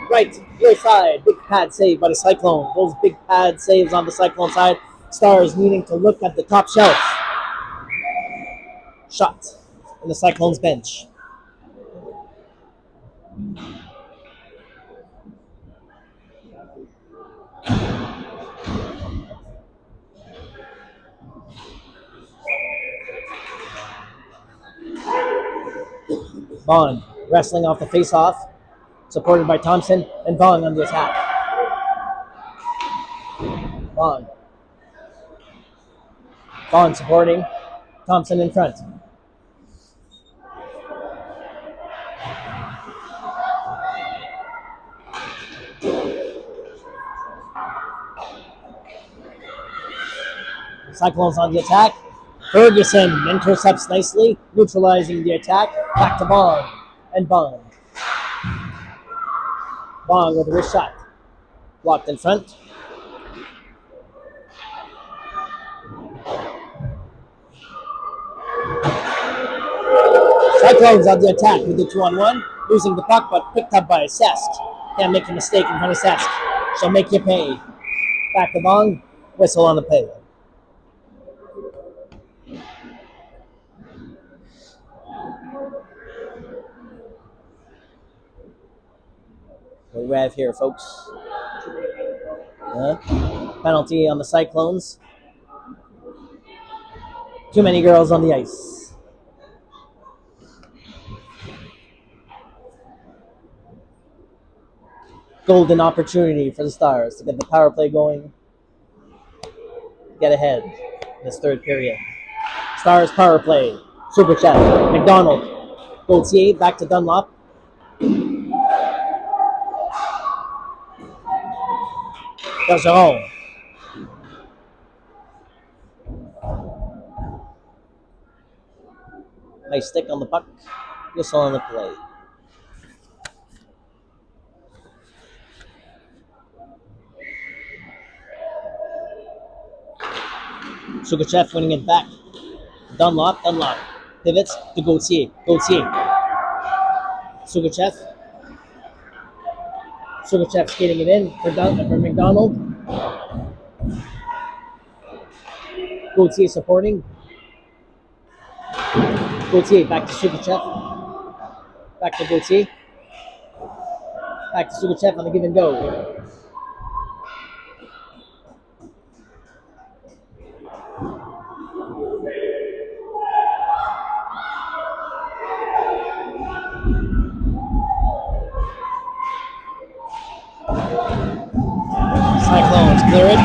right, low side. Big pad save by the Cyclone. Those big pad saves on the Cyclone side. Stars needing to look at the top shelf. Shot in the Cyclone's bench. Bond wrestling off the face-off. supported by Thompson and Vaughn on the attack. Vaughn. Vaughn supporting. Thompson in front. Cyclones on the attack. Ferguson intercepts nicely, neutralizing the attack. Back to Bong. And Bong. Bong with a wrist shot. Blocked in front. Cyclones on the attack with the 2-on-1. Losing the puck, but picked up by Sesk. Can't make a mistake in front of Sesk. She'll make you pay. Back to Bong. Whistle on the play. What do we have here, folks? Penalty on the Cyclones. Too many girls on the ice. Golden opportunity for the Stars to get the power play going. Get ahead in this third period. Stars power play. Super Chat. McDonald. Gauthier back to Dunlop. Bergeron. Nice stick on the puck. Whistle on the play. Sugachev winning it back. Dunlop. Pivots to Gauthier. Sugachev skating it in for McDonald. Gauthier supporting. Gauthier back to Sugachev. Back to Gauthier. Back to Sugachev on the give and go. Cyclones clear it.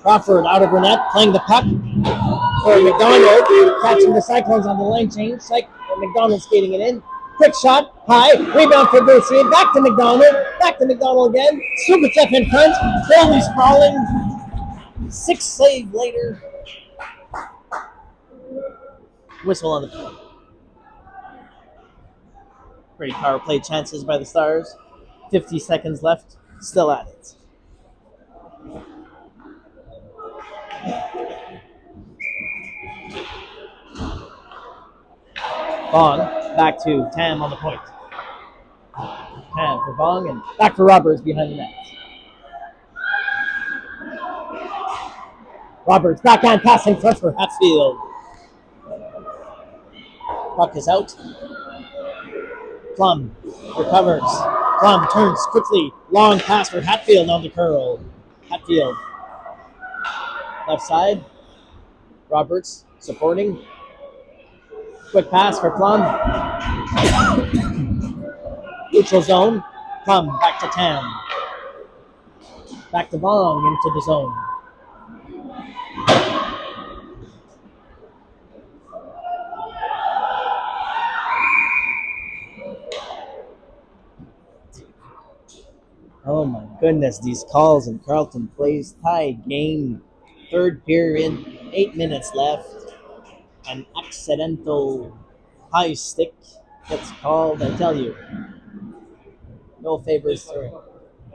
Crawford out of her net, playing the puck for McDonald, catching the Cyclones on the lane change. McDonald skating it in. Quick shot, high, rebound for Gauthier, back to McDonald again. Sugachev in front, goalie sprawling. 6 save later. Whistle on the play. Great power play chances by the Stars. 50 seconds left. Still at it. Bong back to Tam on the point. Tam for Bong and back for Roberts behind the net. Roberts backhand pass in front for Hatfield. Puck is out. Plum recovers. Plum turns quickly. Long pass for Hatfield on the curl. Hatfield. Left side. Roberts supporting. Quick pass for Plum. Neutral zone. Plum back to Tam. Back to Vong into the zone. Oh my goodness, these calls in Carleton Place. Tied game. Third period, 8 minutes left. An accidental high stick gets called. I tell you, no favors here.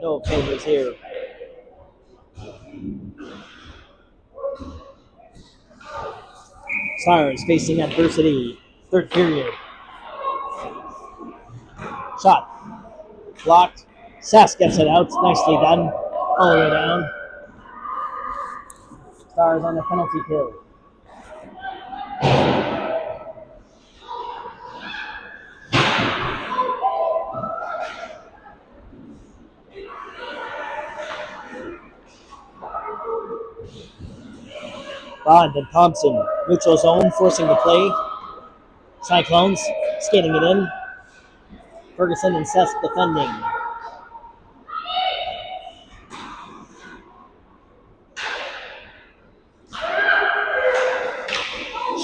No favors here. Stars facing adversity. Third period. Shot. Blocked. Sass gets it out. Nicely done. All the way down. Stars on the penalty kill. Bond and Thompson. Neutral zone, forcing the play. Cyclones skating it in Ferguson and Cesc defending.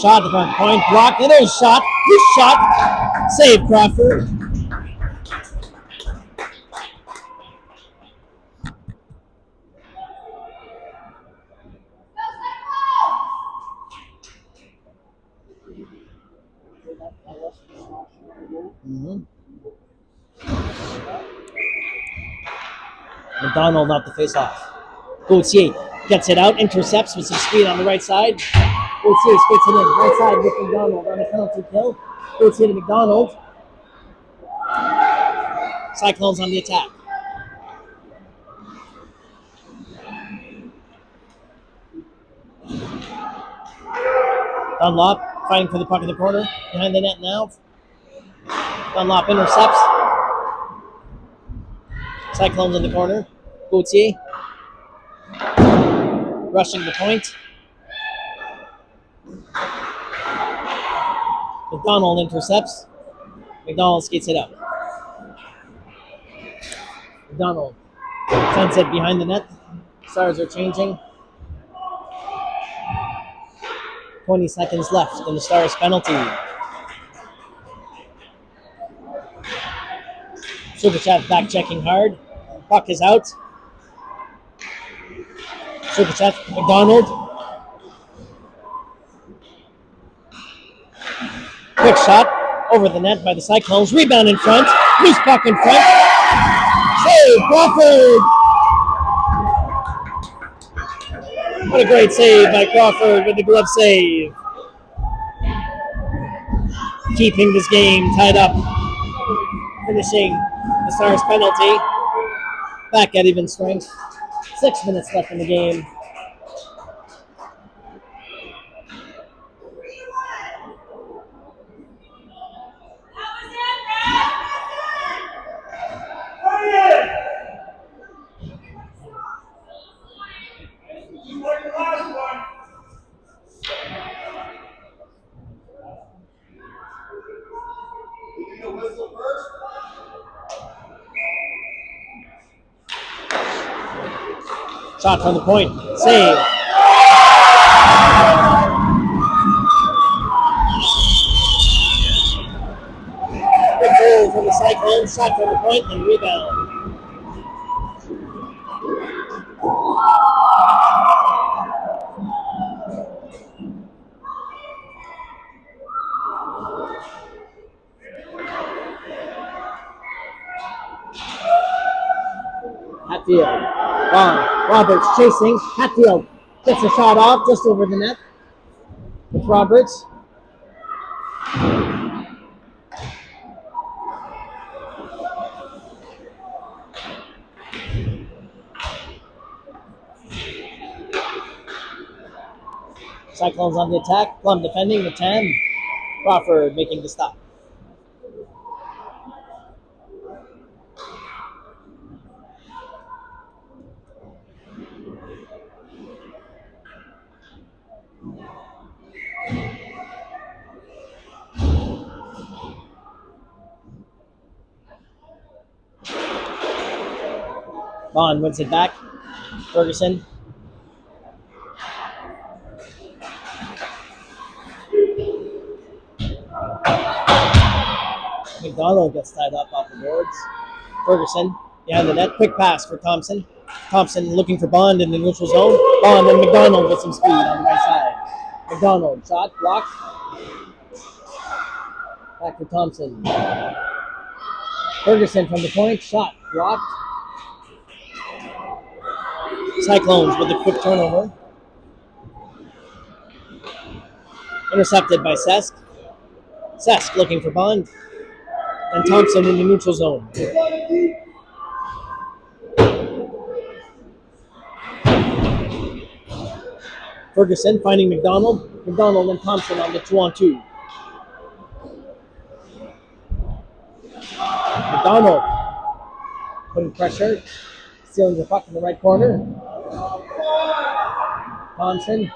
Shot at the front point, blocked, and there's shot. Good shot. Save Crawford. McDonald off the face-off. Gauthier gets it out, intercepts with some speed on the right side. Gauthier skates it in, right side with McDonald on a penalty kill. Gauthier to McDonald. Cyclones on the attack. Dunlop fighting for the puck in the corner. Behind the net now. Dunlop intercepts. Cyclones in the corner. Gauthier rushing the point. McDonald intercepts. McDonald skates it up. McDonald sends it behind the net. Stars are changing. 20 seconds left in the Stars penalty. Sukachev back checking hard. Puck is out. Sukachev, McDonald. Quick shot over the net by the Cyclones. Rebound in front. Loose puck in front. Save, Crawford. What a great save by Crawford with the glove save. Keeping this game tied up. Finishing the Stars penalty. Back at even strength. 6 minutes left in the game. Shot from the point. Save. Good goal from the Cyclones. Shot from the point and rebound. Hatfield. Roberts chasing. Hatfield gets a shot off just over the net with Roberts. Cyclones on the attack. Plum defending the 10. Crawford making the stop. Bond wins it back. Ferguson. McDonald gets tied up off the boards. Ferguson behind the net. Quick pass for Thompson. Thompson looking for Bond in the neutral zone. Bond and McDonald with some speed on the right side. McDonald shot blocked. Back for Thompson. Ferguson from the point. Shot blocked. Cyclones with a quick turnover. Intercepted by Cesc. Cesc looking for Bond. And Thompson in the neutral zone. Ferguson finding McDonald. McDonald and Thompson on the 2-on-2. McDonald putting pressure. Stealing the puck in the right corner. Thompson.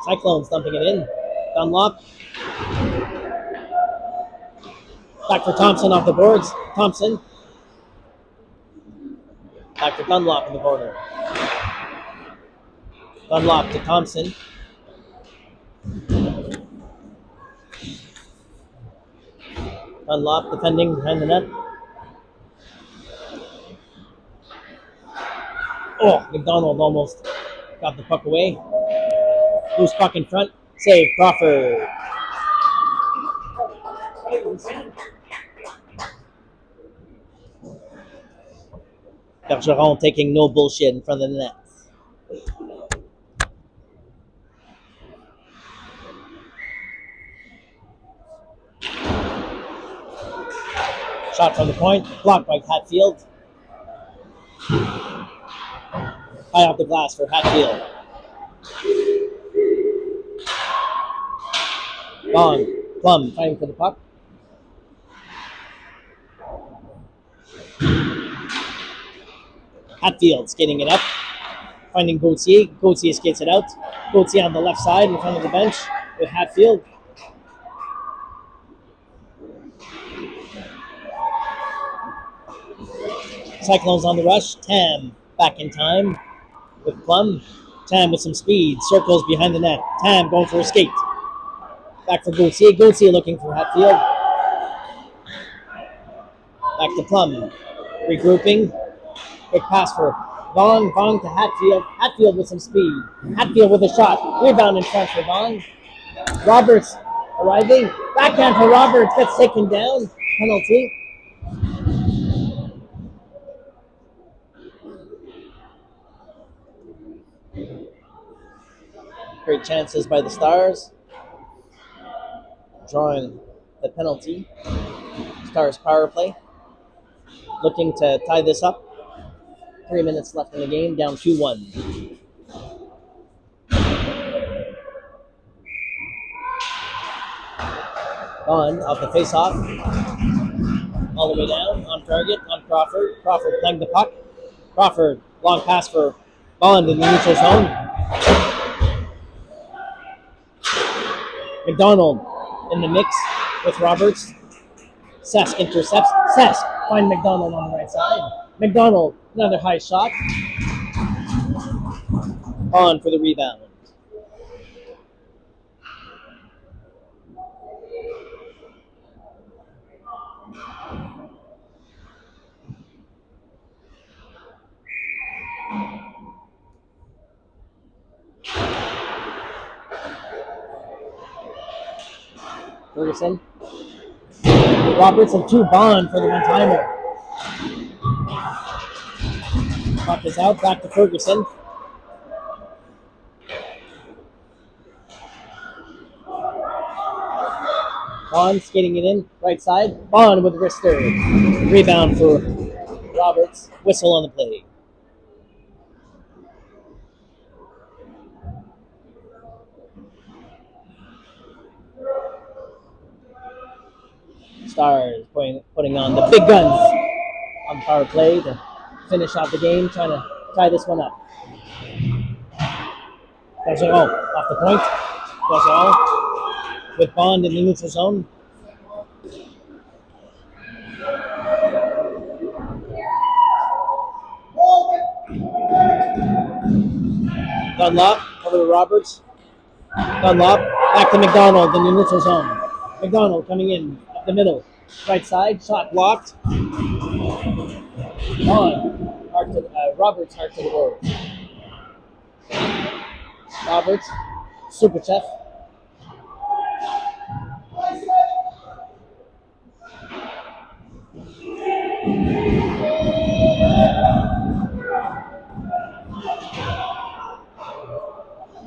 Cyclones dumping it in. Dunlop. Back for Thompson off the boards. Thompson. Back for Dunlop in the corner. Dunlop to Thompson. Dunlop defending behind the net. Oh, McDonald almost got the puck away. Loose puck in front. Save Crawford. Bergeron taking no bullshit in front of the net. Shot from the point, blocked by Hatfield. High off the glass for Hatfield. Bond, Plum fighting for the puck. Hatfield skating it up, finding Gauthier. Gauthier skates it out. Gauthier on the left side in front of the bench with Hatfield. Cyclones on the rush. Tam back in time with Plum. Tam with some speed. Circles behind the net. Tam going for a skate. Back for Gauthier. Gauthier looking for Hatfield. Back to Plum. Regrouping. Quick pass for Vaughn. Vaughn to Hatfield. Hatfield with some speed. Hatfield with a shot. Rebound in front for Vaughn. Roberts arriving. Backhand for Roberts. Gets taken down. Penalty. Great chances by the Stars. Drawing the penalty. Stars power play. Looking to tie this up. 3 minutes left in the game, down 2-1. On off the face-off. All the way down, on target, on Crawford. Crawford playing the puck. Crawford, long pass for Bond in the neutral zone. McDonald in the mix with Roberts. Cesc intercepts. Cesc find McDonald on the right side. McDonald, another high shot. On for the rebound. Ferguson. Roberts and 2 Bond for the one-timer. Puck is out, back to Ferguson. Bond skating it in, right side. Bond with wrister. Rebound for Roberts. Whistle on the play. Stars putting on the big guns on power play to finish out the game, trying to tie this one up. Bergeron off the point. Bergeron with Bond in the neutral zone. Dunlop over to Roberts. Dunlop back to McDonald in the neutral zone. McDonald coming in up the middle. Right side, shot blocked. Roberts hard to the board. Roberts, Superchef.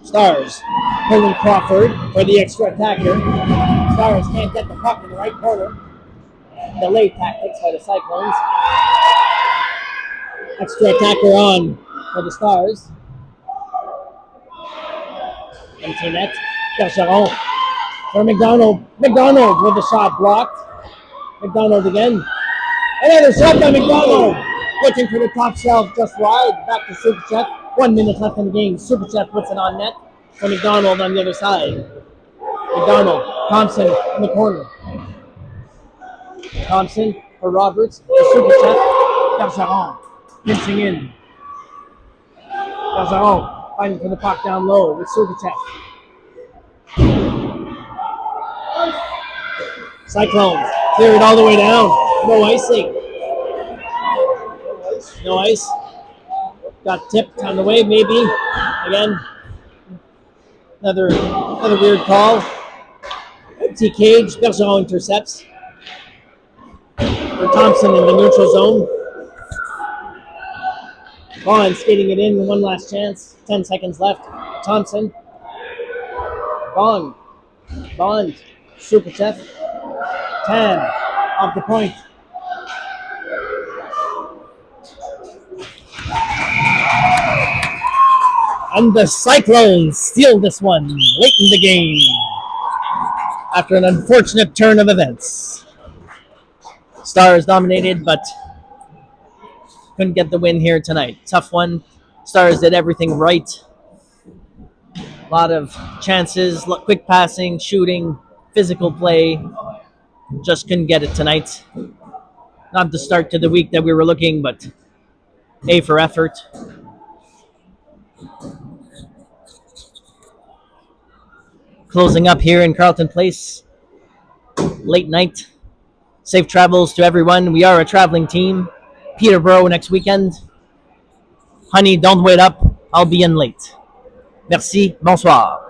Stars pulling Crawford for the extra attacker. Stars can't get the puck in the right corner. Delayed tactics by the Cyclones. Extra attacker on for the Stars. Empty net. Bergeron for McDonald. McDonald with the shot blocked. McDonald again. Another shot by McDonald. Looking for the top shelf just wide. Back to Superchef. 1 minute left in the game. Superchef puts it on net. for McDonald on the other side. McDonald, Thompson in the corner. Thompson for Roberts, for Superchat. Bergeron pinching in. Bergeron fighting for the puck down low with Superchat. Cyclones clear it all the way down. No icing. No ice. Got tipped on the way, maybe. Again, another weird call. Empty cage. Bergeron intercepts. For Thompson in the neutral zone. Bond skating it in. One last chance. 10 seconds left. Thompson. Bond. Superchef. 10. Off the point. And the Cyclones steal this one late in the game after an unfortunate turn of events. Stars dominated, but couldn't get the win here tonight. Tough one. Stars did everything right. A lot of chances, quick passing, shooting, physical play. Just couldn't get it tonight. Not the start to the week that we were looking, but A for effort. Closing up here in Carleton Place. Late night. Safe travels to everyone. We are a traveling team. Peterborough next weekend. Honey, don't wait up. I'll be in late. Merci. Bonsoir.